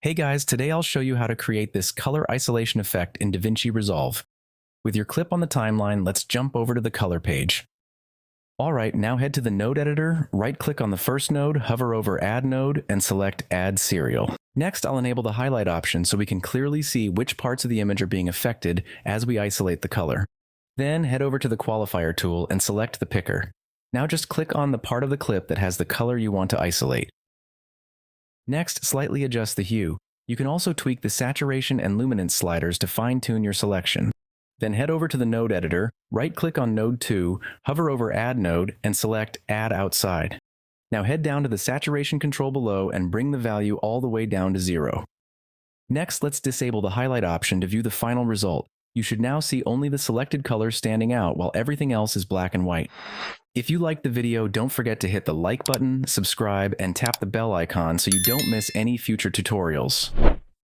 Hey guys, today I'll show you how to create this color isolation effect in DaVinci Resolve. With your clip on the timeline, let's jump over to the color page. Alright, now head to the node editor, right-click on the first node, hover over Add Node, and select Add Serial. Next, I'll enable the highlight option so we can clearly see which parts of the image are being affected as we isolate the color. Then head over to the qualifier tool and select the picker. Now just click on the part of the clip that has the color you want to isolate. Next, slightly adjust the hue. You can also tweak the saturation and luminance sliders to fine-tune your selection. Then head over to the node editor, right-click on Node 2, hover over Add Node, and select Add Outside. Now head down to the saturation control below and bring the value all the way down to 0. Next, let's disable the highlight option to view the final result. You should now see only the selected colors standing out while everything else is black and white. If you liked the video, don't forget to hit the like button, subscribe, and tap the bell icon so you don't miss any future tutorials.